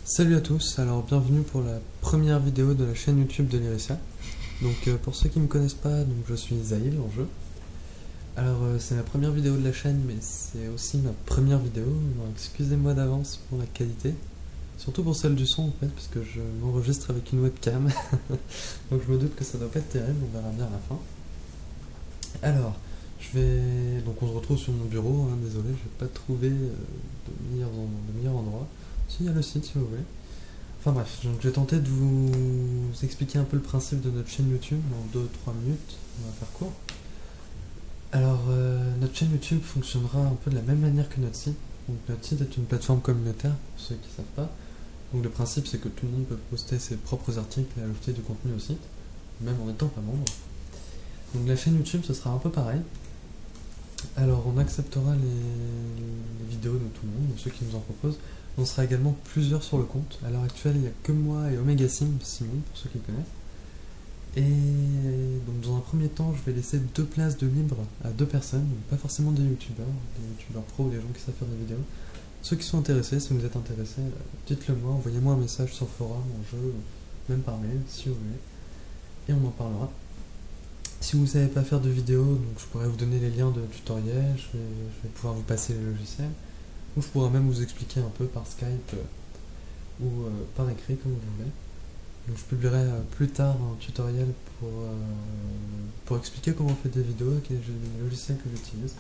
Salut à tous, alors bienvenue pour la première vidéo de la chaîne YouTube de Lyricia. Donc pour ceux qui ne me connaissent pas, donc je suis Zahil en jeu. Alors c'est la première vidéo de la chaîne, mais c'est aussi ma première vidéo, donc excusez-moi d'avance pour la qualité. Surtout pour celle du son en fait, parce que je m'enregistre avec une webcam. Donc je me doute que ça doit pas être terrible, on verra bien à la fin. Alors, donc on se retrouve sur mon bureau, hein, désolé, je n'ai pas trouvé de meilleur endroit. Si, il y a le site si vous voulez. Enfin bref, donc je vais tenter de vous expliquer un peu le principe de notre chaîne YouTube en 2-3 minutes, on va faire court. Alors, notre chaîne YouTube fonctionnera un peu de la même manière que notre site. Donc notre site est une plateforme communautaire, pour ceux qui ne savent pas. Donc le principe c'est que tout le monde peut poster ses propres articles et ajouter du contenu au site, même en n'étant pas membre. Donc la chaîne YouTube ce sera un peu pareil. Alors on acceptera les vidéos de tout le monde, de ceux qui nous en proposent. On sera également plusieurs sur le compte. À l'heure actuelle, il n'y a que moi et Omega Simon, pour ceux qui le connaissent. Et donc dans un premier temps, je vais laisser 2 places de libre à 2 personnes, donc pas forcément des youtubeurs pro ou des gens qui savent faire des vidéos. Ceux qui sont intéressés, si vous êtes intéressés, dites-le moi, envoyez-moi un message sur le forum, en jeu, même par mail, si vous voulez. Et on en parlera. Si vous ne savez pas faire de vidéo, donc je pourrais vous donner les liens de tutoriel, je vais pouvoir vous passer les logiciels. Ou je pourrais même vous expliquer un peu par Skype ou par écrit comme vous voulez. Donc je publierai plus tard un tutoriel pour expliquer comment on fait des vidéos et les logiciels que j'utilise.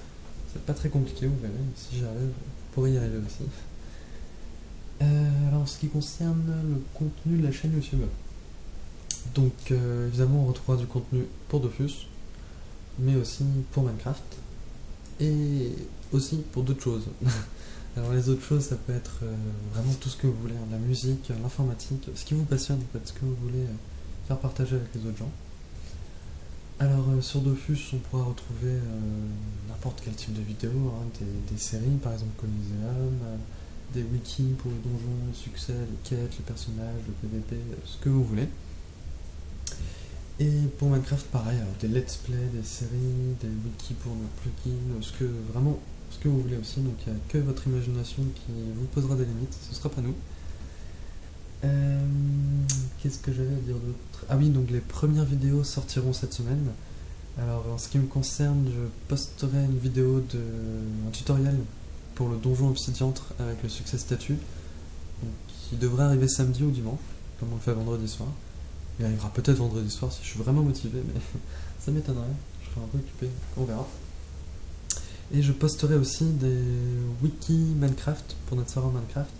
C'est pas très compliqué, vous verrez, mais si j'arrive, je pourrais y arriver aussi. Alors en ce qui concerne le contenu de la chaîne YouTube, donc évidemment on retrouvera du contenu pour Dofus, mais aussi pour Minecraft, et aussi pour d'autres choses. Alors les autres choses, ça peut être vraiment tout ce que vous voulez, hein, la musique, l'informatique, ce qui vous passionne en fait, ce que vous voulez faire partager avec les autres gens. Alors sur Dofus, on pourra retrouver n'importe quel type de vidéo, hein, des séries par exemple Coliseum, des wikis pour le donjon, le succès, les quêtes, les personnages, le PVP, ce que vous voulez. Et pour Minecraft pareil, alors des let's play, des séries, des wikis pour nos plugins, ce que vous voulez aussi, donc il n'y a que votre imagination qui vous posera des limites, ce sera pas nous. Qu'est-ce que j'avais à dire d'autre? Ah oui, donc les premières vidéos sortiront cette semaine. Alors en ce qui me concerne, je posterai une vidéo un tutoriel pour le donjon obsidiantre avec le succès statut, qui devrait arriver samedi ou dimanche, comme on le fait vendredi soir. Il arrivera peut-être vendredi soir si je suis vraiment motivé, mais ça m'étonnerait, je serai un peu occupé, on verra. Et je posterai aussi des wikis Minecraft pour notre serveur Minecraft,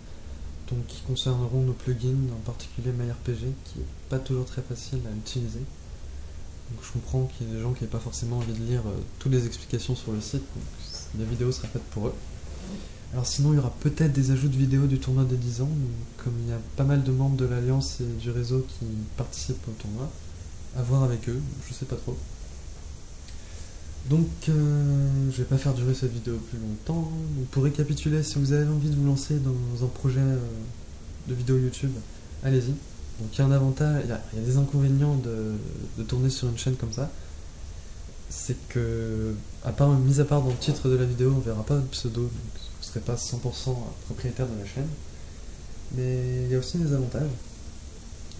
donc qui concerneront nos plugins, en particulier MyRPG, qui n'est pas toujours très facile à utiliser. Donc je comprends qu'il y a des gens qui n'avaient pas forcément envie de lire toutes les explications sur le site, donc la vidéo sera faite pour eux. Alors sinon il y aura peut-être des ajouts de vidéos du tournoi des 10 ans, comme il y a pas mal de membres de l'Alliance et du réseau qui participent au tournoi, à voir avec eux, je sais pas trop. Donc je vais pas faire durer cette vidéo plus longtemps. Donc, pour récapituler, si vous avez envie de vous lancer dans un projet de vidéo YouTube, allez-y. Donc il y a un avantage, il y a des inconvénients de tourner sur une chaîne comme ça. C'est que, mis à part dans le titre de la vidéo, on verra pas votre pseudo, donc vous ne serez pas 100% propriétaire de la chaîne. Mais il y a aussi des avantages.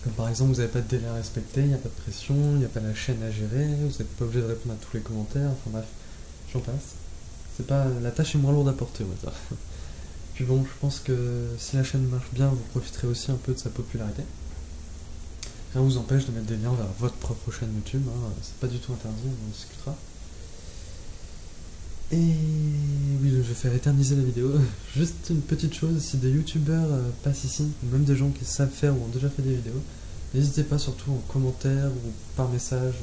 Comme par exemple, vous n'avez pas de délai à respecter, il n'y a pas de pression, il n'y a pas la chaîne à gérer, vous n'êtes pas obligé de répondre à tous les commentaires, enfin bref, j'en passe. La tâche est moins lourde à porter, on va dire. Puis bon, je pense que si la chaîne marche bien, vous profiterez aussi un peu de sa popularité. Rien ne vous empêche de mettre des liens vers votre propre chaîne YouTube, hein, c'est pas du tout interdit, on en discutera. Et oui, je vais faire éterniser la vidéo. Juste une petite chose, si des youtubeurs passent ici, ou même des gens qui savent faire ou ont déjà fait des vidéos, n'hésitez pas, surtout en commentaire ou par message,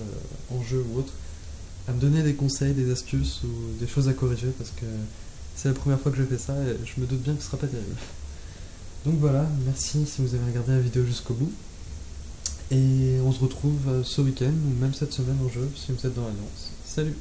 en jeu ou autre, à me donner des conseils, des astuces ou des choses à corriger, parce que c'est la première fois que je fais ça et je me doute bien que ce sera pas terrible. Donc voilà, merci si vous avez regardé la vidéo jusqu'au bout. Et on se retrouve ce week-end ou même cette semaine en jeu si vous êtes dans l'Alliance. Salut!